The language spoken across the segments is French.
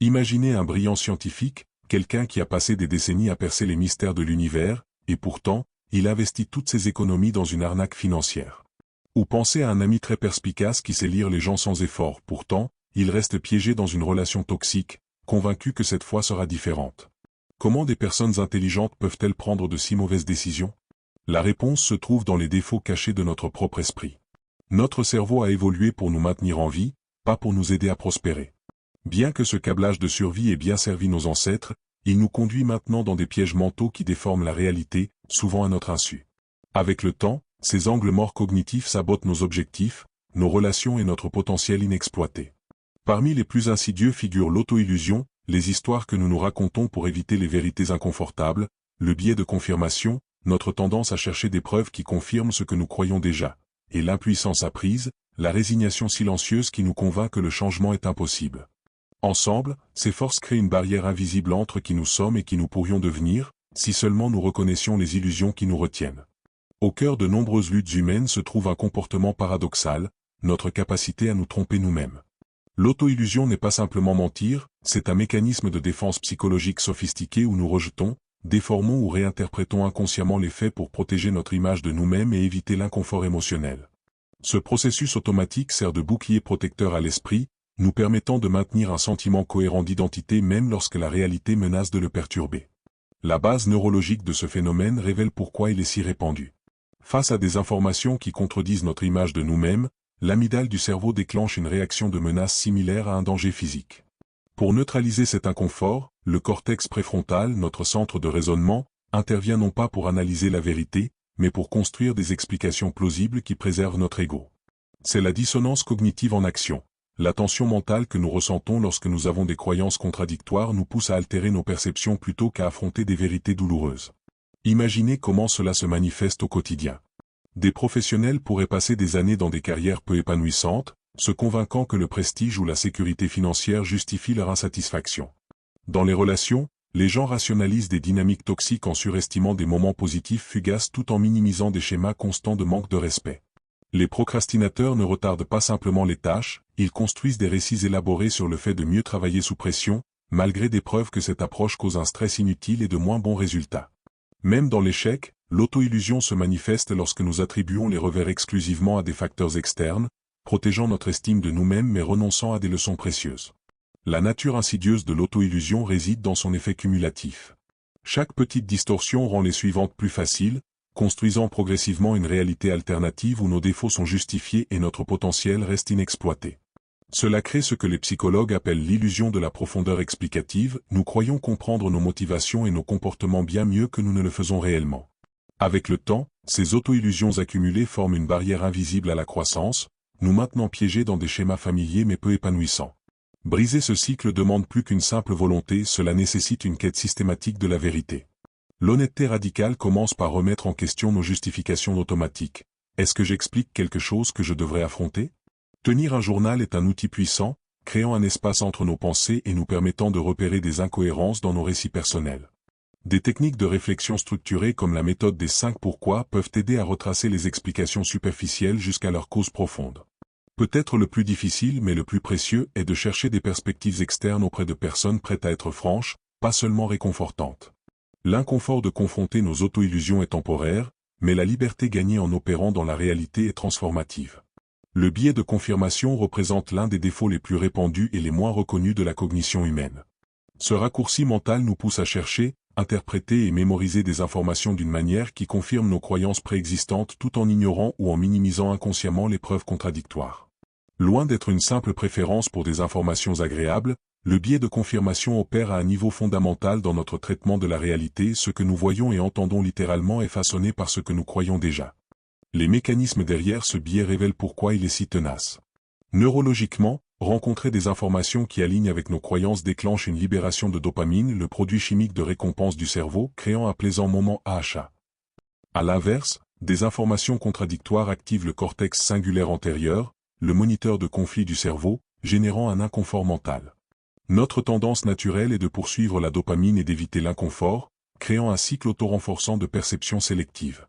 Imaginez un brillant scientifique, quelqu'un qui a passé des décennies à percer les mystères de l'univers, et pourtant, il investit toutes ses économies dans une arnaque financière. Ou pensez à un ami très perspicace qui sait lire les gens sans effort, pourtant, il reste piégé dans une relation toxique, convaincu que cette fois sera différente. Comment des personnes intelligentes peuvent-elles prendre de si mauvaises décisions? La réponse se trouve dans les défauts cachés de notre propre esprit. Notre cerveau a évolué pour nous maintenir en vie, pas pour nous aider à prospérer. Bien que ce câblage de survie ait bien servi nos ancêtres, il nous conduit maintenant dans des pièges mentaux qui déforment la réalité, souvent à notre insu. Avec le temps, ces angles morts cognitifs sabotent nos objectifs, nos relations et notre potentiel inexploité. Parmi les plus insidieux figurent l'auto-illusion, les histoires que nous nous racontons pour éviter les vérités inconfortables, le biais de confirmation, notre tendance à chercher des preuves qui confirment ce que nous croyons déjà, et l'impuissance apprise, la résignation silencieuse qui nous convainc que le changement est impossible. Ensemble, ces forces créent une barrière invisible entre qui nous sommes et qui nous pourrions devenir, si seulement nous reconnaissions les illusions qui nous retiennent. Au cœur de nombreuses luttes humaines se trouve un comportement paradoxal, notre capacité à nous tromper nous-mêmes. L'auto-illusion n'est pas simplement mentir, c'est un mécanisme de défense psychologique sophistiqué où nous rejetons, déformons ou réinterprétons inconsciemment les faits pour protéger notre image de nous-mêmes et éviter l'inconfort émotionnel. Ce processus automatique sert de bouclier protecteur à l'esprit, nous permettant de maintenir un sentiment cohérent d'identité même lorsque la réalité menace de le perturber. La base neurologique de ce phénomène révèle pourquoi il est si répandu. Face à des informations qui contredisent notre image de nous-mêmes, l'amygdale du cerveau déclenche une réaction de menace similaire à un danger physique. Pour neutraliser cet inconfort, le cortex préfrontal, notre centre de raisonnement, intervient non pas pour analyser la vérité, mais pour construire des explications plausibles qui préservent notre ego. C'est la dissonance cognitive en action. La tension mentale que nous ressentons lorsque nous avons des croyances contradictoires nous pousse à altérer nos perceptions plutôt qu'à affronter des vérités douloureuses. Imaginez comment cela se manifeste au quotidien. Des professionnels pourraient passer des années dans des carrières peu épanouissantes, se convainquant que le prestige ou la sécurité financière justifient leur insatisfaction. Dans les relations, les gens rationalisent des dynamiques toxiques en surestimant des moments positifs fugaces tout en minimisant des schémas constants de manque de respect. Les procrastinateurs ne retardent pas simplement les tâches, ils construisent des récits élaborés sur le fait de mieux travailler sous pression, malgré des preuves que cette approche cause un stress inutile et de moins bons résultats. Même dans l'échec, l'auto-illusion se manifeste lorsque nous attribuons les revers exclusivement à des facteurs externes, protégeant notre estime de nous-mêmes mais renonçant à des leçons précieuses. La nature insidieuse de l'auto-illusion réside dans son effet cumulatif. Chaque petite distorsion rend les suivantes plus faciles, construisant progressivement une réalité alternative où nos défauts sont justifiés et notre potentiel reste inexploité. Cela crée ce que les psychologues appellent l'illusion de la profondeur explicative, nous croyons comprendre nos motivations et nos comportements bien mieux que nous ne le faisons réellement. Avec le temps, ces auto-illusions accumulées forment une barrière invisible à la croissance, nous maintenant piégés dans des schémas familiers mais peu épanouissants. Briser ce cycle demande plus qu'une simple volonté, cela nécessite une quête systématique de la vérité. L'honnêteté radicale commence par remettre en question nos justifications automatiques. Est-ce que j'explique quelque chose que je devrais affronter? Tenir un journal est un outil puissant, créant un espace entre nos pensées et nous permettant de repérer des incohérences dans nos récits personnels. Des techniques de réflexion structurée comme la méthode des 5 pourquoi peuvent aider à retracer les explications superficielles jusqu'à leur cause profonde. Peut-être le plus difficile mais le plus précieux est de chercher des perspectives externes auprès de personnes prêtes à être franches, pas seulement réconfortantes. L'inconfort de confronter nos auto-illusions est temporaire, mais la liberté gagnée en opérant dans la réalité est transformative. Le biais de confirmation représente l'un des défauts les plus répandus et les moins reconnus de la cognition humaine. Ce raccourci mental nous pousse à chercher, interpréter et mémoriser des informations d'une manière qui confirme nos croyances préexistantes tout en ignorant ou en minimisant inconsciemment les preuves contradictoires. Loin d'être une simple préférence pour des informations agréables, le biais de confirmation opère à un niveau fondamental dans notre traitement de la réalité. Ce que nous voyons et entendons littéralement est façonné par ce que nous croyons déjà. Les mécanismes derrière ce biais révèlent pourquoi il est si tenace. Neurologiquement, rencontrer des informations qui alignent avec nos croyances déclenche une libération de dopamine, le produit chimique de récompense du cerveau, créant un plaisant moment à achat. À l'inverse, des informations contradictoires activent le cortex singulaire antérieur, le moniteur de conflit du cerveau, générant un inconfort mental. Notre tendance naturelle est de poursuivre la dopamine et d'éviter l'inconfort, créant un cycle auto-renforçant de perception sélective.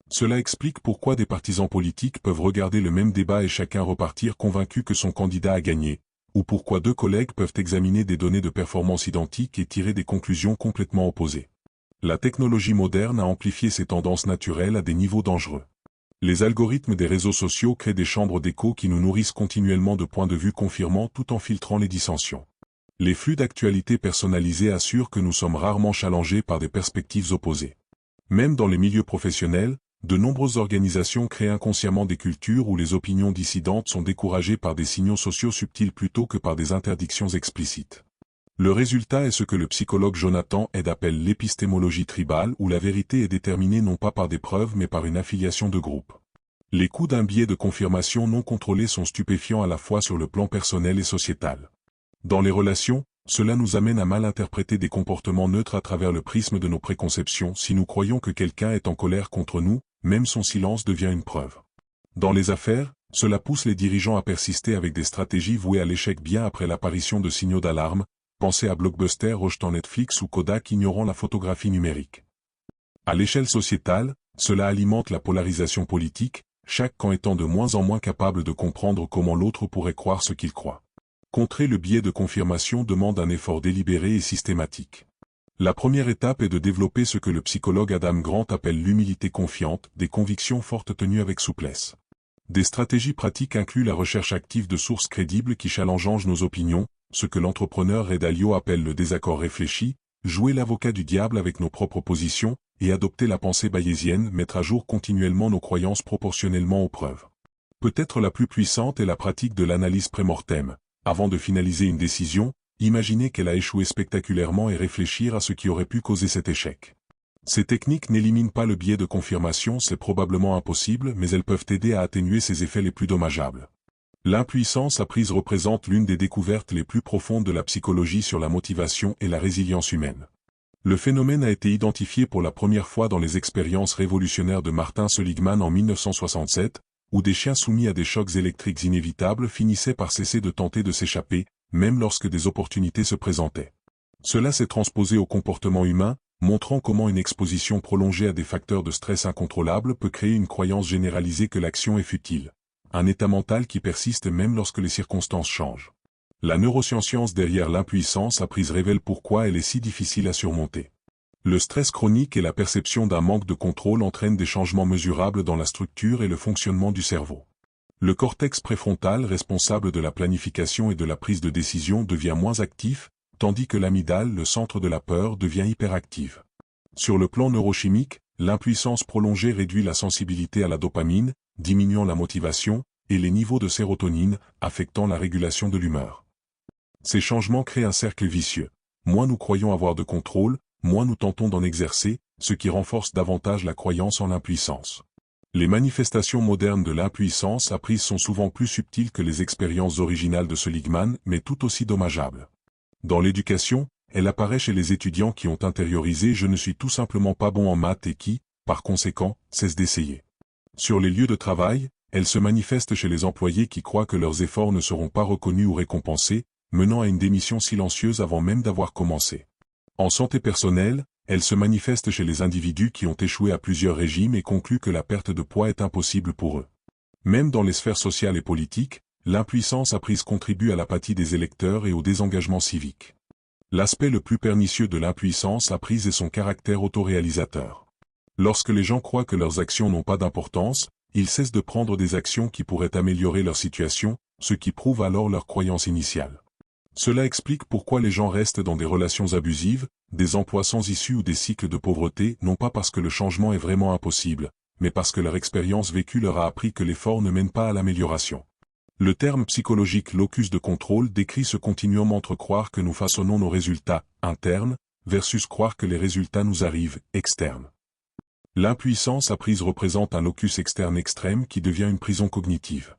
Cela explique pourquoi des partisans politiques peuvent regarder le même débat et chacun repartir convaincu que son candidat a gagné, ou pourquoi deux collègues peuvent examiner des données de performance identiques et tirer des conclusions complètement opposées. La technologie moderne a amplifié ces tendances naturelles à des niveaux dangereux. Les algorithmes des réseaux sociaux créent des chambres d'écho qui nous nourrissent continuellement de points de vue confirmants tout en filtrant les dissensions. Les flux d'actualité personnalisés assurent que nous sommes rarement challengés par des perspectives opposées. Même dans les milieux professionnels, de nombreuses organisations créent inconsciemment des cultures où les opinions dissidentes sont découragées par des signaux sociaux subtils plutôt que par des interdictions explicites. Le résultat est ce que le psychologue Jonathan Haidt appelle l'épistémologie tribale, où la vérité est déterminée non pas par des preuves mais par une affiliation de groupe. Les coups d'un biais de confirmation non contrôlé sont stupéfiants à la fois sur le plan personnel et sociétal. Dans les relations, cela nous amène à mal interpréter des comportements neutres à travers le prisme de nos préconceptions. Si nous croyons que quelqu'un est en colère contre nous, même son silence devient une preuve. Dans les affaires, cela pousse les dirigeants à persister avec des stratégies vouées à l'échec bien après l'apparition de signaux d'alarme. Pensez à Blockbuster rejetant Netflix ou Kodak ignorant la photographie numérique. À l'échelle sociétale, cela alimente la polarisation politique, chaque camp étant de moins en moins capable de comprendre comment l'autre pourrait croire ce qu'il croit. Contrer le biais de confirmation demande un effort délibéré et systématique. La première étape est de développer ce que le psychologue Adam Grant appelle l'humilité confiante, des convictions fortes tenues avec souplesse. Des stratégies pratiques incluent la recherche active de sources crédibles qui challengent nos opinions, ce que l'entrepreneur Ray Dalio appelle le désaccord réfléchi, jouer l'avocat du diable avec nos propres positions, et adopter la pensée bayésienne, mettre à jour continuellement nos croyances proportionnellement aux preuves. Peut-être la plus puissante est la pratique de l'analyse pré-mortem. Avant de finaliser une décision, imaginez qu'elle a échoué spectaculairement et réfléchir à ce qui aurait pu causer cet échec. Ces techniques n'éliminent pas le biais de confirmation, c'est probablement impossible, mais elles peuvent aider à atténuer ses effets les plus dommageables. L'impuissance apprise représente l'une des découvertes les plus profondes de la psychologie sur la motivation et la résilience humaine. Le phénomène a été identifié pour la première fois dans les expériences révolutionnaires de Martin Seligman en 1967, où des chiens soumis à des chocs électriques inévitables finissaient par cesser de tenter de s'échapper, même lorsque des opportunités se présentaient. Cela s'est transposé au comportement humain, montrant comment une exposition prolongée à des facteurs de stress incontrôlables peut créer une croyance généralisée que l'action est futile. Un état mental qui persiste même lorsque les circonstances changent. La neuroscience derrière l'impuissance apprise révèle pourquoi elle est si difficile à surmonter. Le stress chronique et la perception d'un manque de contrôle entraînent des changements mesurables dans la structure et le fonctionnement du cerveau. Le cortex préfrontal, responsable de la planification et de la prise de décision, devient moins actif, tandis que l'amygdale, le centre de la peur, devient hyperactive. Sur le plan neurochimique, l'impuissance prolongée réduit la sensibilité à la dopamine, diminuant la motivation, et les niveaux de sérotonine, affectant la régulation de l'humeur. Ces changements créent un cercle vicieux. Moins nous croyons avoir de contrôle, moins nous tentons d'en exercer, ce qui renforce davantage la croyance en l'impuissance. Les manifestations modernes de l'impuissance apprise sont souvent plus subtiles que les expériences originales de Seligman, mais tout aussi dommageables. Dans l'éducation, elle apparaît chez les étudiants qui ont intériorisé « je ne suis tout simplement pas bon en maths » et qui, par conséquent, cessent d'essayer. Sur les lieux de travail, elle se manifeste chez les employés qui croient que leurs efforts ne seront pas reconnus ou récompensés, menant à une démission silencieuse avant même d'avoir commencé. En santé personnelle, elle se manifeste chez les individus qui ont échoué à plusieurs régimes et concluent que la perte de poids est impossible pour eux. Même dans les sphères sociales et politiques, l'impuissance apprise contribue à l'apathie des électeurs et au désengagement civique. L'aspect le plus pernicieux de l'impuissance apprise est son caractère autoréalisateur. Lorsque les gens croient que leurs actions n'ont pas d'importance, ils cessent de prendre des actions qui pourraient améliorer leur situation, ce qui prouve alors leur croyance initiale. Cela explique pourquoi les gens restent dans des relations abusives, des emplois sans issue ou des cycles de pauvreté, non pas parce que le changement est vraiment impossible, mais parce que leur expérience vécue leur a appris que l'effort ne mène pas à l'amélioration. Le terme psychologique locus de contrôle décrit ce continuum entre croire que nous façonnons nos résultats internes versus croire que les résultats nous arrivent externes. L'impuissance apprise représente un locus externe extrême qui devient une prison cognitive.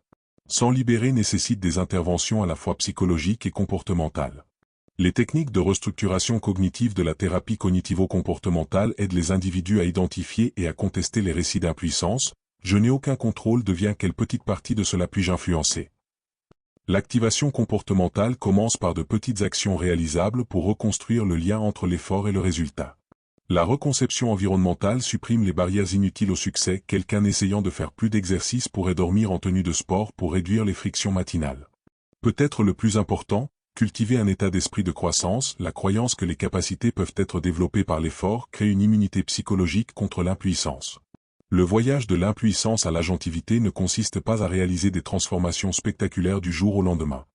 S'en libérer nécessite des interventions à la fois psychologiques et comportementales. Les techniques de restructuration cognitive de la thérapie cognitivo-comportementale aident les individus à identifier et à contester les récits d'impuissance. Je n'ai aucun contrôle devient quelle petite partie de cela puis-je influencer. L'activation comportementale commence par de petites actions réalisables pour reconstruire le lien entre l'effort et le résultat. La reconception environnementale supprime les barrières inutiles au succès. Quelqu'un essayant de faire plus d'exercice pourrait dormir en tenue de sport pour réduire les frictions matinales. Peut-être le plus important, cultiver un état d'esprit de croissance, la croyance que les capacités peuvent être développées par l'effort crée une immunité psychologique contre l'impuissance. Le voyage de l'impuissance à l'agentivité ne consiste pas à réaliser des transformations spectaculaires du jour au lendemain.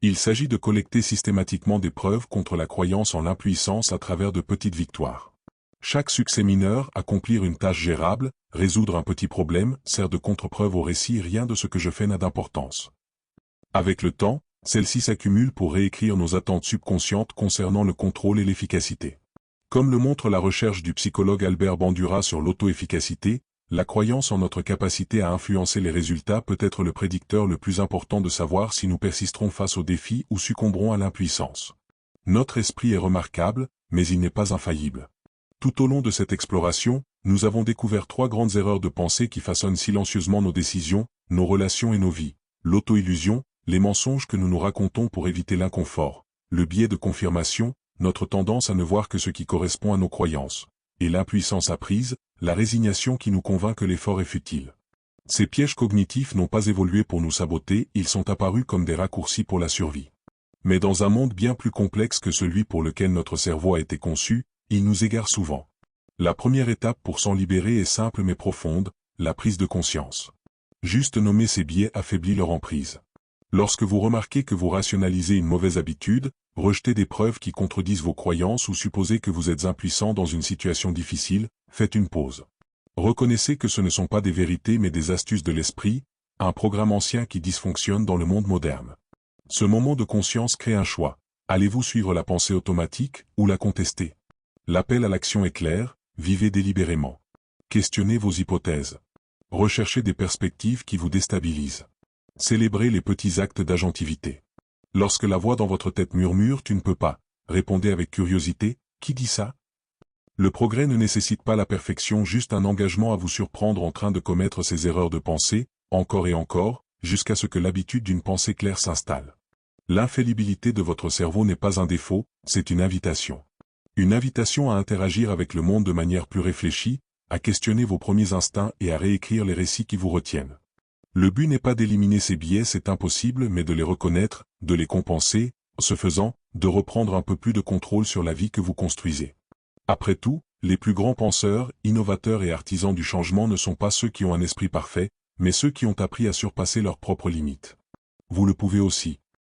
Il s'agit de collecter systématiquement des preuves contre la croyance en l'impuissance à travers de petites victoires. Chaque succès mineur, accomplir une tâche gérable, résoudre un petit problème, sert de contre-preuve au récit rien de ce que je fais n'a d'importance. Avec le temps, celles-ci s'accumulent pour réécrire nos attentes subconscientes concernant le contrôle et l'efficacité. Comme le montre la recherche du psychologue Albert Bandura sur l'auto-efficacité, la croyance en notre capacité à influencer les résultats peut être le prédicteur le plus important de savoir si nous persisterons face aux défis ou succomberons à l'impuissance. Notre esprit est remarquable, mais il n'est pas infaillible. Tout au long de cette exploration, nous avons découvert 3 grandes erreurs de pensée qui façonnent silencieusement nos décisions, nos relations et nos vies. L'auto-illusion, les mensonges que nous nous racontons pour éviter l'inconfort, le biais de confirmation, notre tendance à ne voir que ce qui correspond à nos croyances, et l'impuissance apprise, la résignation qui nous convainc que l'effort est futile. Ces pièges cognitifs n'ont pas évolué pour nous saboter, ils sont apparus comme des raccourcis pour la survie. Mais dans un monde bien plus complexe que celui pour lequel notre cerveau a été conçu, ils nous égarent souvent. La première étape pour s'en libérer est simple mais profonde, la prise de conscience. Juste nommer ces biais affaiblit leur emprise. Lorsque vous remarquez que vous rationalisez une mauvaise habitude, rejetez des preuves qui contredisent vos croyances ou supposez que vous êtes impuissant dans une situation difficile, faites une pause. Reconnaissez que ce ne sont pas des vérités mais des astuces de l'esprit, un programme ancien qui dysfonctionne dans le monde moderne. Ce moment de conscience crée un choix. Allez-vous suivre la pensée automatique ou la contester? L'appel à l'action est clair, vivez délibérément. Questionnez vos hypothèses. Recherchez des perspectives qui vous déstabilisent. Célébrez les petits actes d'agentivité. Lorsque la voix dans votre tête murmure « tu ne peux pas », répondez avec curiosité « qui dit ça ?» Le progrès ne nécessite pas la perfection, juste un engagement à vous surprendre en train de commettre ces erreurs de pensée, encore et encore, jusqu'à ce que l'habitude d'une pensée claire s'installe. L'infaillibilité de votre cerveau n'est pas un défaut, c'est une invitation. Une invitation à interagir avec le monde de manière plus réfléchie, à questionner vos premiers instincts et à réécrire les récits qui vous retiennent. Le but n'est pas d'éliminer ces biais, c'est impossible, mais de les reconnaître, de les compenser, ce faisant, de reprendre un peu plus de contrôle sur la vie que vous construisez. Après tout, les plus grands penseurs, innovateurs et artisans du changement ne sont pas ceux qui ont un esprit parfait, mais ceux qui ont appris à surpasser leurs propres limites. Vous le pouvez aussi.